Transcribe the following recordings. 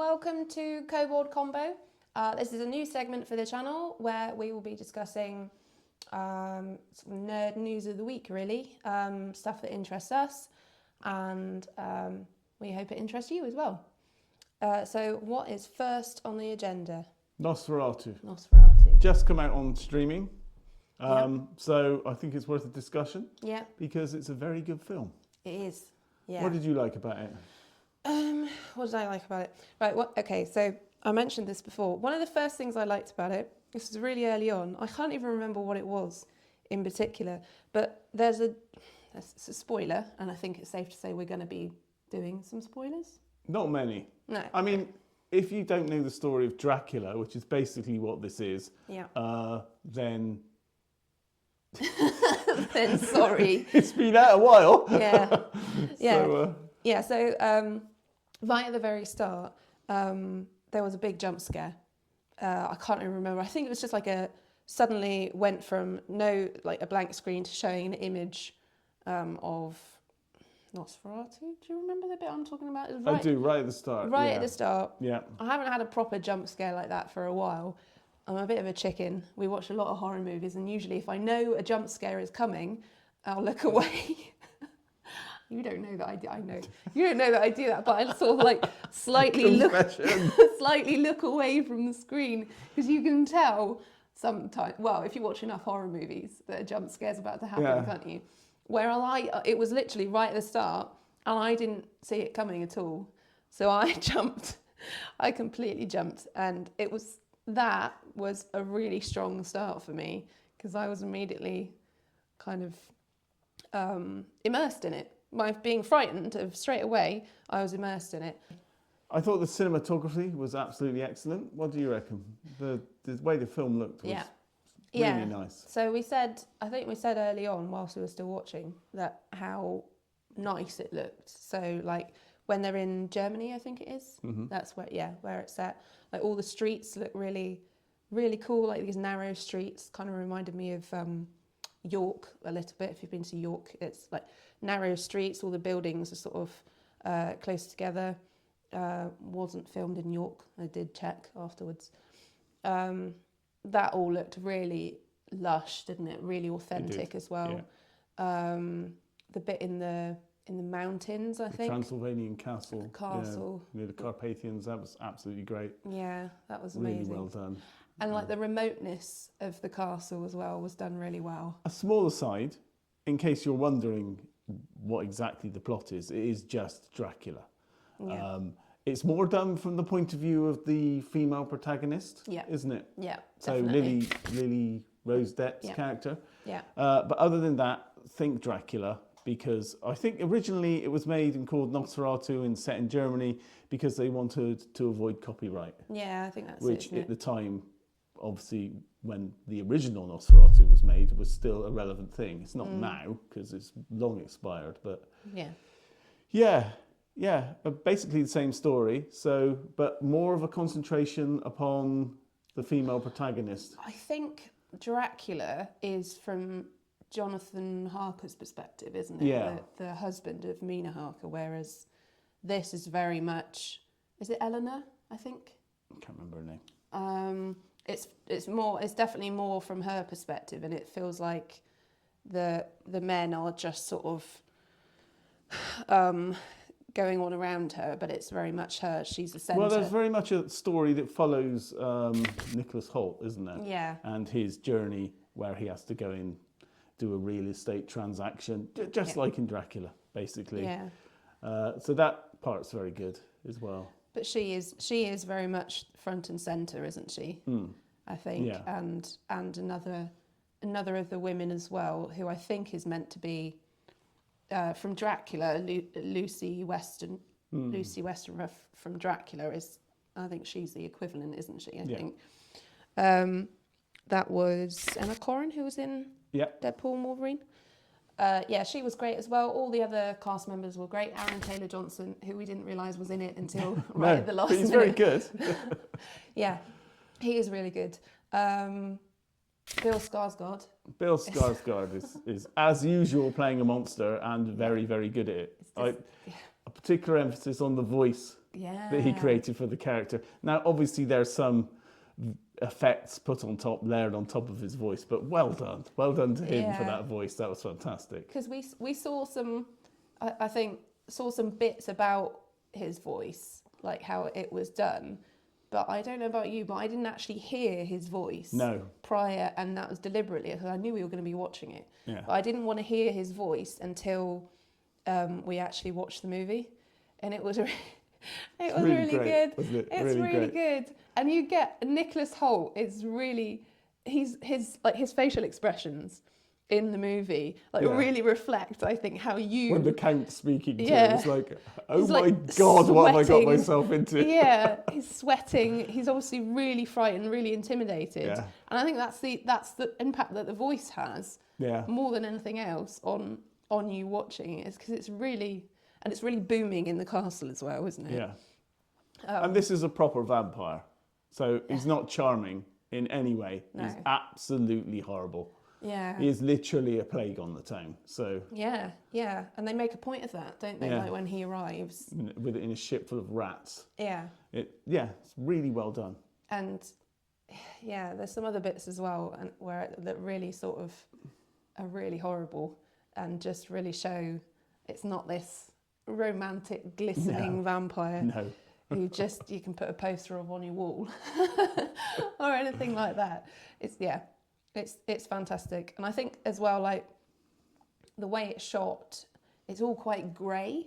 Welcome to Kobold Kombo. This is a new segment for the channel where we will be discussing some nerd news of the week, really. Stuff that interests us, and we hope it interests you as well. So what is first on the agenda? Nosferatu. Nosferatu. Just come out on streaming. Yep. So I think it's worth a discussion. Yeah. Because it's a very good film. It is. Yeah. What did you like about it? What did I like about it? Right, okay, so I mentioned this before. One of the first things I liked about it, this was really early on, I can't even remember what it was in particular, but it's a spoiler, and I think it's safe to say we're going to be doing some spoilers. Not many. No. I mean, if you don't know the story of Dracula, which is basically what this is, yeah. Then... Then sorry. It's been out a while. Yeah. Yeah. So right at the very start, there was a big jump scare. I can't even remember. I think it was just like suddenly went from a blank screen to showing an image of Nosferatu. Do you remember the bit I'm talking about? I do, right at the start. Right at the start. Yeah. I haven't had a proper jump scare like that for a while. I'm a bit of a chicken. We watch a lot of horror movies, and usually if I know a jump scare is coming, I'll look away. You don't know that I know. You don't know that I do that, but I sort of like slightly look away from the screen, because you can tell sometimes. Well, if you watch enough horror movies, that a jump scare's about to happen, can't you? Whereas it was literally right at the start, and I didn't see it coming at all. So I jumped. I completely jumped, and that was a really strong start for me, because I was immediately kind of immersed in it. By being frightened straight away, I was immersed in it. I thought the cinematography was absolutely excellent. What do you reckon? The way the film looked was really nice. So I think we said early on, whilst we were still watching, that how nice it looked. So like when they're in Germany, I think it is. Mm-hmm. That's where it's at. Like all the streets look really, really cool. Like these narrow streets kind of reminded me of York a little bit. If you've been to York, it's like narrow streets. All the buildings are sort of close together. Wasn't filmed in York. I did check afterwards. That all looked really lush, didn't it? Really authentic as well. Yeah. The bit in the mountains, I think. Transylvanian castle. Yeah, near the Carpathians. That was absolutely great. Yeah, that was amazing. Really well done. And like the remoteness of the castle as well was done really well. A small aside, in case you're wondering what exactly the plot is, it is just Dracula. Yeah. It's more done from the point of view of the female protagonist, isn't it? Yeah, so definitely. Lily Rose Depp's character. Yeah. But other than that, think Dracula, because I think originally it was made and called Nosferatu and set in Germany because they wanted to avoid copyright. Yeah, I think that's which it, at the time, obviously, when the original Nosferatu was made, was still a relevant thing. It's not now because it's long expired, but basically the same story. So, but more of a concentration upon the female protagonist. I think Dracula is from Jonathan Harker's perspective, isn't it? Yeah. The husband of Mina Harker, whereas this is very much, is it Eleanor, I think? I can't remember her name. It's definitely more from her perspective, and it feels like the men are just sort of going on around her, but it's very much her. She's the centre. Well, there's very much a story that follows Nicholas Hoult, isn't there? Yeah. And his journey where he has to go in, do a real estate transaction, just like in Dracula, basically. Yeah. So that part's very good as well. But she is very much front and centre, isn't she? I think. Yeah. And another of the women as well, who I think is meant to be from Dracula, Lucy Weston. Lucy Weston from Dracula is, I think she's the equivalent, isn't she? I think. That was Emma Corrin, who was in Deadpool and Wolverine. She was great as well. All the other cast members were great. Aaron Taylor-Johnson, who we didn't realise was in it until right at the last minute. He's very good. Yeah, he is really good. Bill Skarsgård. Bill Skarsgård is, as usual, playing a monster and very, very good at it. A particular emphasis on the voice that he created for the character. Now, obviously, there's some effects layered on top of his voice, but well done to him for that voice. That was fantastic. Because we saw some, I think, saw some bits about his voice, like how it was done. But I don't know about you, but I didn't actually hear his voice prior, and that was deliberately because I knew we were going to be watching it. Yeah. But I didn't want to hear his voice until we actually watched the movie, and it was really good. It's really good. And you get Nicholas Hoult is really his facial expressions in the movie really reflect, I think, how you... When the Count's speaking to him, it's like, oh my God, sweating. what have I got myself into? Yeah, he's sweating. He's obviously really frightened, really intimidated. Yeah. And I think that's the impact that the voice has more than anything else on you watching it, is because it's really booming in the castle as well, isn't it? Yeah. And this is a proper vampire. So he's not charming in any way. No. He's absolutely horrible. Yeah. He is literally a plague on the town. So yeah. And they make a point of that, don't they? Like when he arrives. In a ship full of rats. Yeah. It's really well done. And there's some other bits as well that really sort of are really horrible and just really show it's not this romantic, glistening vampire. No. You can put a poster of on your wall or anything like that. It's fantastic. And I think as well, like the way it's shot, it's all quite grey.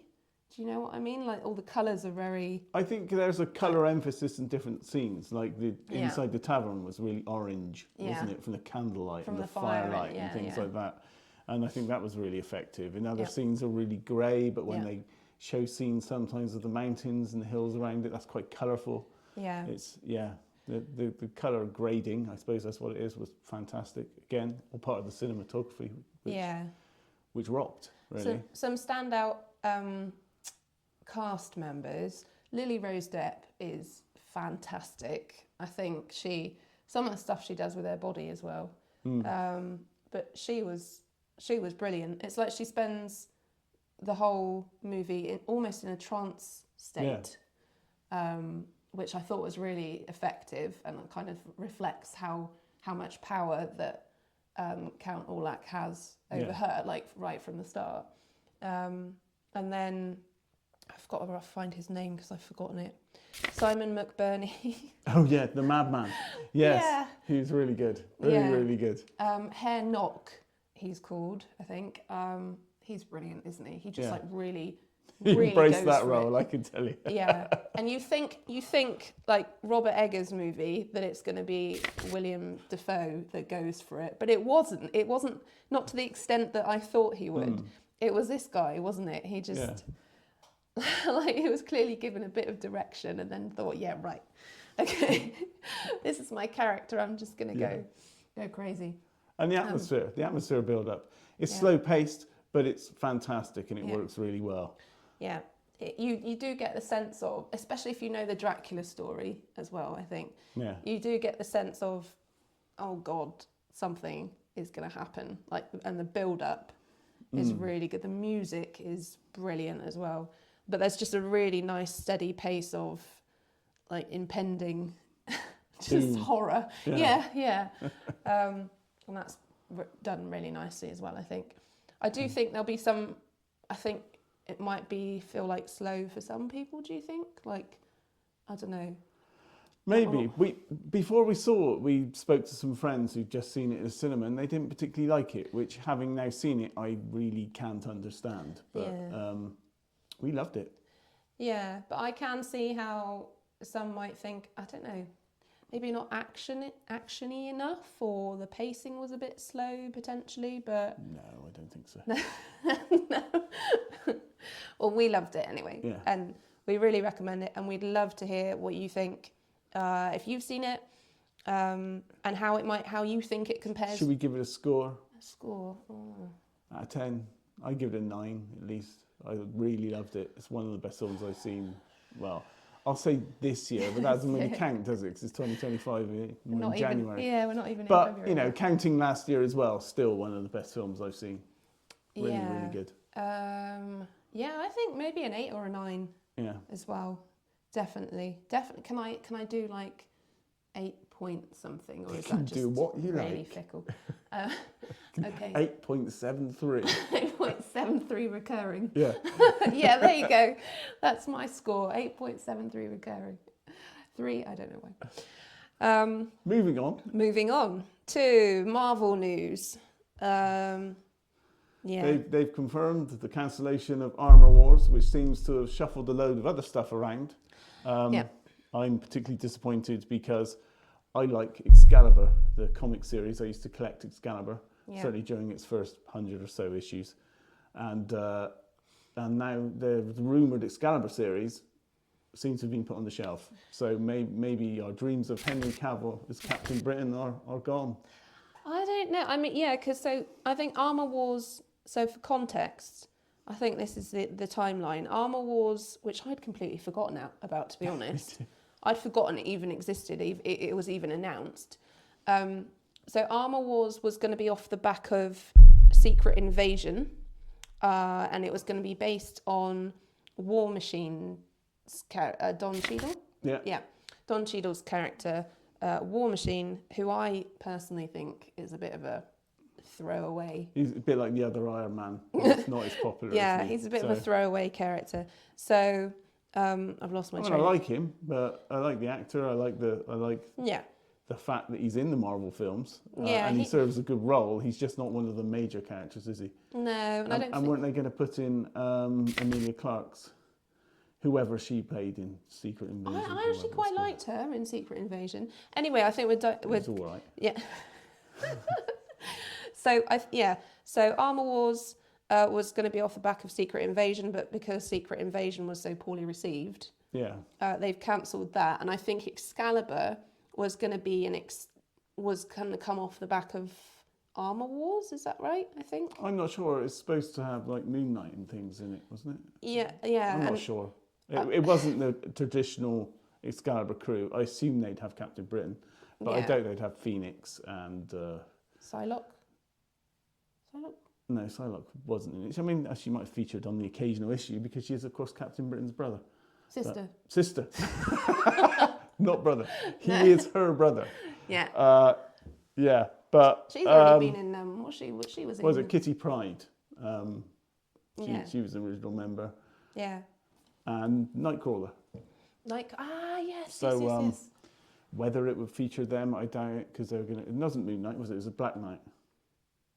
Do you know what I mean? Like all the colours are very... I think there's a colour emphasis in different scenes. Like the inside the tavern was really orange, wasn't it? From the candlelight and the firelight and things like that. And I think that was really effective. And other scenes are really grey, but when they show scenes sometimes of the mountains and the hills around it, that's quite colourful. Yeah. The colour grading, I suppose that's what it is, was fantastic. Again, all part of the cinematography, which rocked, really. Some standout cast members. Lily Rose Depp is fantastic. I think some of the stuff she does with her body as well. But she was brilliant. It's like she spends the whole movie almost in a trance state. Which I thought was really effective and kind of reflects how much power that Count Orlok has over her, like right from the start. And then I've got to find his name because I've forgotten it. Simon McBurney. Oh yeah, the madman. Yes, he's really good. Really good. Hare Knock, he's called, I think. He's brilliant, isn't he? He just really embraced that role, I can tell you. And you think like Robert Eggers' movie that it's going to be William Dafoe that goes for it, but it wasn't. It wasn't, not to the extent that I thought he would. It was this guy, wasn't it? He just like he was clearly given a bit of direction and then thought, okay, this is my character. I'm just going to go crazy. And the atmosphere build up. It's slow paced, but it's fantastic and it works really well. Yeah, you do get the sense of, especially if you know the Dracula story as well, I think. Yeah. You do get the sense of, oh God, something is going to happen. And the build-up is really good. The music is brilliant as well. But there's just a really nice, steady pace of, like, impending just horror. Yeah. And that's done really nicely as well, I think. I do think there'll be some, I think it might feel like slow for some people, do you think? Like, I don't know. Maybe. Before we saw it, we spoke to some friends who'd just seen it in the cinema and they didn't particularly like it, which having now seen it, I really can't understand. But we loved it. Yeah, but I can see how some might think, I don't know, maybe not actiony enough, or the pacing was a bit slow potentially, but... No, I don't think so. No. Well, we loved it anyway. Yeah. And we really recommend it, and we'd love to hear what you think. If you've seen it, and how you think it compares. Should we give it a score? A score? Out of 10. I'd give it a 9 at least. I really loved it. It's one of the best films I've seen. Well, I'll say this year, but that doesn't really count, does it? Because it's 2025 in January. We're not even in But, February. counting last year as well, still one of the best films I've seen. Really, really good. I think maybe an 8 or a 9 as well. Definitely. Can I do like 8 point something, or is You can that just do what you really like. fickle? Okay. 8.73. 8.73 recurring. Yeah. Yeah, there you go. That's my score. 8.73 recurring. 3, I don't know why. Moving on to Marvel news. Yeah. They've confirmed the cancellation of Armor Wars, which seems to have shuffled a load of other stuff around. I'm particularly disappointed because I like Excalibur, the comic series. I used to collect Excalibur, certainly during its first 100 or so issues. And now the rumoured Excalibur series seems to have been put on the shelf. So maybe our dreams of Henry Cavill as Captain Britain are gone. I don't know. I mean, because I think Armor Wars, so for context, I think this is the timeline. Armor Wars, which I'd completely forgotten about, to be honest. I'd forgotten it even existed. It was even announced. So Armor Wars was going to be off the back of Secret Invasion, and it was going to be based on War Machine's Don Cheadle. Yeah, Don Cheadle's character, War Machine, who I personally think is a bit of a throwaway. He's a bit like the other Iron Man. He's not as popular. Yeah, he's a bit of a throwaway character. So I've lost my train. I like him, but I like the actor. I like the fact that he's in the Marvel films. And he serves a good role. He's just not one of the major characters, is he? No, and I don't. And weren't they going to put in Emilia Clarke's, whoever she played in Secret Invasion? I actually quite liked her in Secret Invasion. Anyway, I think we're it's all right. Yeah. So Armor Wars was going to be off the back of Secret Invasion, but because Secret Invasion was so poorly received, they've cancelled that. And I think Excalibur was going to be was going to come off the back of Armor Wars. Is that right? I think. I'm not sure. It's supposed to have like Moon Knight and things in it, wasn't it? Yeah. I'm not sure. It wasn't the traditional Excalibur crew. I assume they'd have Captain Britain, but I doubt they'd have Phoenix and Psylocke. No, Psylocke wasn't in it. I mean, she might have featured on the occasional issue because she is, of course, Captain Britain's brother. Sister. Not brother. He is her brother. Yeah. But she's already been in what she was in. Was it Kitty Pryde? She was the original member. Yeah. And Nightcrawler. Yes. So whether it would feature them, I doubt it, because they're gonna. It wasn't Moon Knight, was it? It was a Black Knight.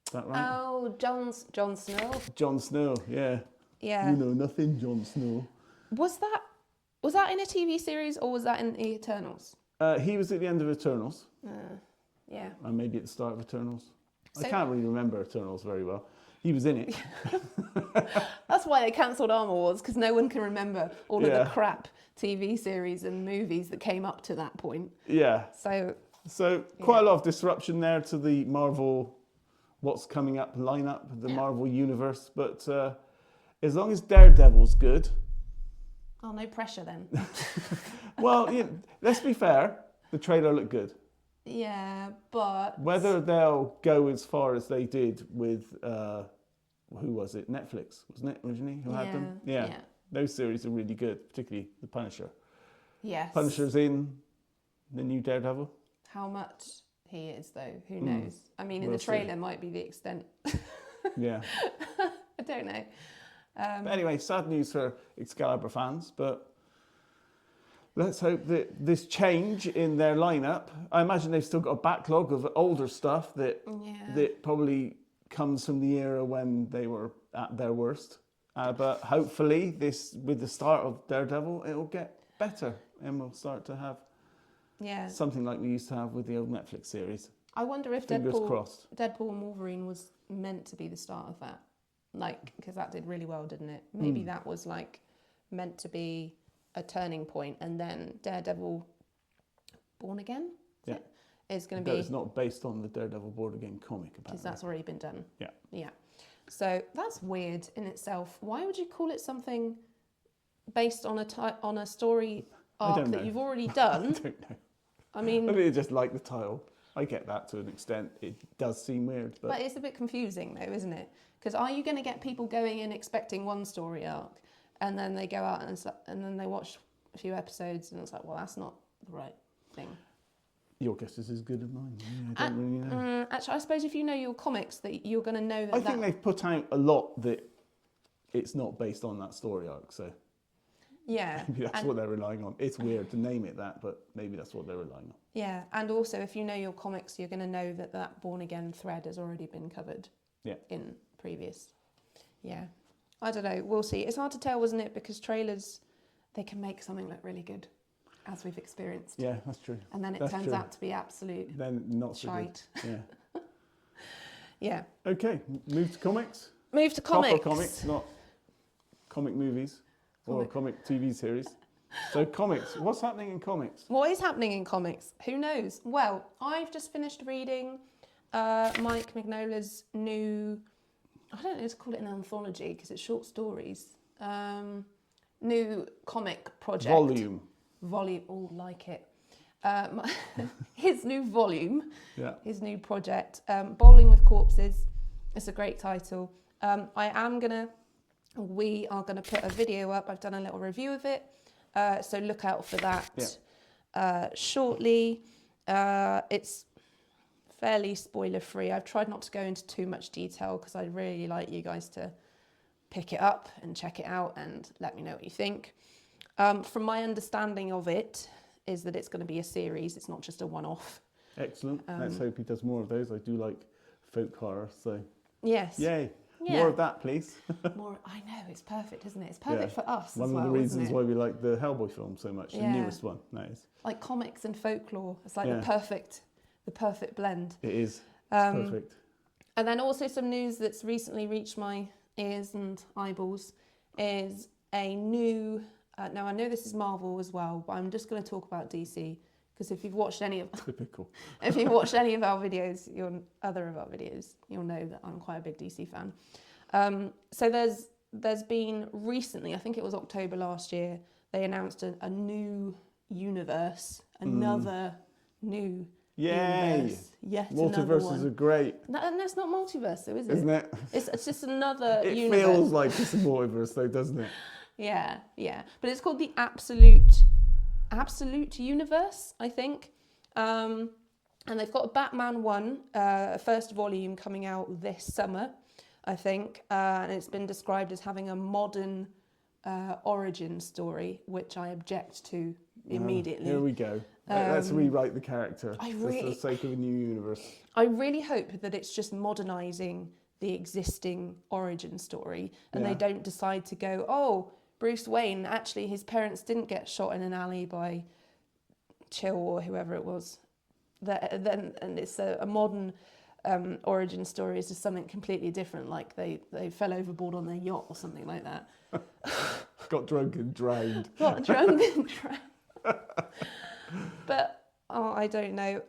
Is that right? Oh, Jon Snow. Jon Snow, yeah. Yeah. You know nothing, Jon Snow. Was that in a TV series or was that in the Eternals? He was at the end of Eternals. Yeah. And maybe at the start of Eternals. I can't really remember Eternals very well. He was in it. That's why they cancelled Armor Wars, because no one can remember all of the crap TV series and movies that came up to that point. Yeah. So quite a lot of disruption there to the Marvel, what's coming up lineup, the Marvel universe. But as long as Daredevil's good. Oh, no pressure then. Well, let's be fair. The trailer looked good. Yeah, but whether they'll go as far as they did with who was it? Netflix, wasn't it originally? Who had them? Yeah. Those series are really good, particularly The Punisher. Yes. Punisher's in the new Daredevil. How much he is though, who knows? I mean, in the trailer might be the extent. Yeah. I don't know. But anyway, sad news for Excalibur fans, but let's hope that this change in their lineup, I imagine they've still got a backlog of older stuff that probably comes from the era when they were at their worst. But hopefully with the start of Daredevil, it'll get better and we'll start to have something like we used to have with the old Netflix series. I wonder if Deadpool and Wolverine was meant to be the start of that. Because that did really well, didn't it? Maybe that was meant to be a turning point, and then Daredevil Born Again is going to be. It's not based on the Daredevil Born Again comic, apparently. Because that's already been done. Yeah. So that's weird in itself. Why would you call it something based on a story arc that you've already done? I don't know. I mean, I just like the title. I get that to an extent. It does seem weird, but it's a bit confusing though, isn't it? Because are you going to get people going in expecting one story arc, and then they go out and then they watch a few episodes, and it's like, well, that's not the right thing. Your guess is as good as mine. I don't really know. Actually, I suppose if you know your comics, that you're going to know that. I think they've put out a lot that it's not based on that story arc, so yeah, maybe that's what they're relying on. It's weird to name it that, but maybe that's what they're relying on. Yeah, and also if you know your comics, you're going to know that that born again thread has already been covered. Yeah. In previous. Yeah, I don't know. We'll see. It's hard to tell, wasn't it? Because trailers, they can make something look really good, as we've experienced. Yeah, that's true. And then it turns out to be absolute then not so shite. good. Yeah. Yeah. Okay, move to comics. Move to comics. Proper comics, not comic movies or comic TV series. So comics, what's happening in comics? What is happening in comics? Who knows? Well, I've just finished reading Mike Mignola's new, I don't know to call it an anthology because it's short stories, new comic project. Volume, oh, like it. His new volume, his new project, Bowling with Corpses. It's a great title. We are gonna put a video up. I've done a little review of it, so look out for that shortly. It's fairly spoiler free. I've tried not to go into too much detail because I'd really like you guys to pick it up and check it out and let me know what you think. From my understanding of it is that it's going to be a series. It's not just a one-off. Excellent. Let's hope he does more of those. I do like folk horror, so yes. Yay. Yeah. More of that, please. More. I know, it's perfect, isn't it? It's perfect for us. One of the reasons why we like the Hellboy film so much, the newest one. That is. Like comics and folklore. It's like the perfect blend. It is. It's perfect. And then also some news that's recently reached my ears and eyeballs is a new. Now I know this is Marvel as well, but I'm just going to talk about DC because if you've watched any of if you've watched any of our videos, you'll know that I'm quite a big DC fan. So there's been recently, I think it was October last year, they announced a new universe, another new universe. Yet multiverses are great. And that's not multiverse though, is it? Isn't it? It's just another it universe. It feels like it's a multiverse though, doesn't it? Yeah. But it's called the Absolute Universe, I think. And they've got a Batman 1, first volume coming out this summer, I think. And it's been described as having a modern origin story, which I object to immediately. Here we go. Let's rewrite the character for the sake of a new universe. I really hope that it's just modernising the existing origin story and they don't decide to go, oh, Bruce Wayne, actually his parents didn't get shot in an alley by Chill or whoever it was. And it's a modern origin story is just something completely different, like they fell overboard on their yacht or something like that. Got drunk and drowned. But I don't know.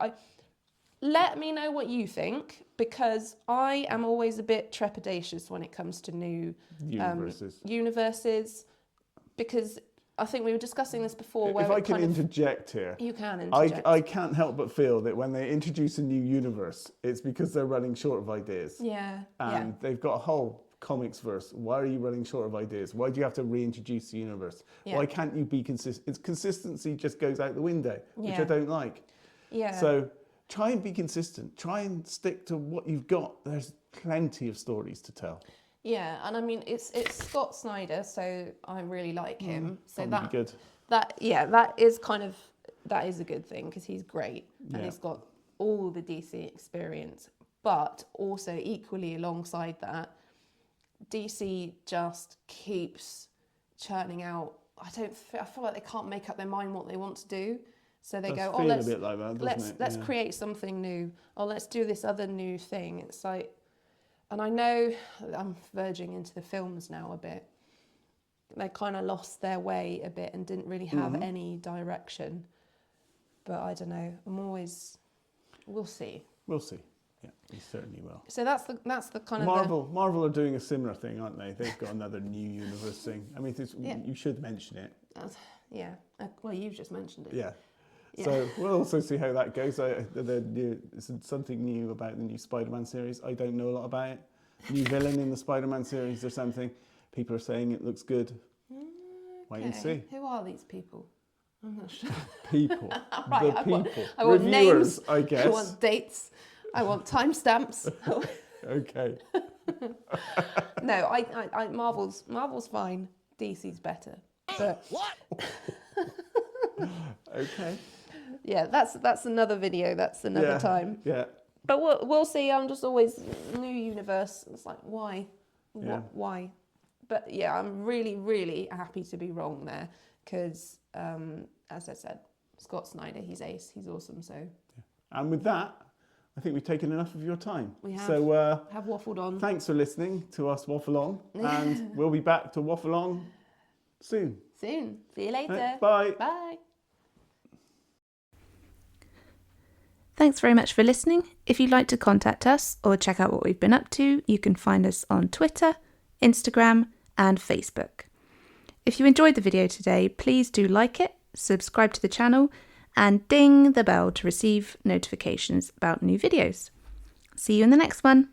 Let me know what you think, because I am always a bit trepidatious when it comes to new universes, because I think we were discussing this before. If I can interject here. You can interject. I can't help but feel that when they introduce a new universe, it's because they're running short of ideas. Yeah. And they've got a whole comics verse. Why are you running short of ideas? Why do you have to reintroduce the universe? Yeah. Why can't you be consistent? Consistency just goes out the window, which I don't like. Yeah. So try and be consistent. Try and stick to what you've got. There's plenty of stories to tell. Yeah, and I mean it's Scott Snyder, so I really like him. So that would be good. That is a good thing because he's great and he's got all the DC experience. But also equally alongside that, DC just keeps churning out. I feel like they can't make up their mind what they want to do. So they go, oh, let's create something new. Oh, let's do this other new thing. It's like, and I know I'm verging into the films now a bit. They kind of lost their way a bit and didn't really have any direction. But I don't know. We'll see. We'll see. Yeah, we certainly will. So that's the kind of Marvel are doing a similar thing, aren't they? They've got another new universe thing. I mean, you should mention it. Well, you've just mentioned it. Yeah. So we'll also see how that goes. There's something new about the new Spider-Man series. I don't know a lot about it. New villain in the Spider-Man series or something. People are saying it looks good. Wait and see. Who are these people? I'm not sure. People. Right, the people. I want Reviewers, names. I guess. I want dates. I want timestamps. Okay. No, I Marvel's fine. DC's better. But What? Okay. yeah, that's another video. That's another time. Yeah. But we'll see. I'm just always new universe. It's like why, why? But yeah, I'm really really happy to be wrong there because as I said, Scott Snyder, he's ace. He's awesome. So. And with that, I think we've taken enough of your time. We have. So have waffled on. thanks for listening to us waffle on, and we'll be back to waffle on soon. Soon. See you later. Right, bye. Bye. Thanks very much for listening. If you'd like to contact us or check out what we've been up to, you can find us on Twitter, Instagram, and Facebook. If you enjoyed the video today, please do like it, subscribe to the channel, and ding the bell to receive notifications about new videos. See you in the next one.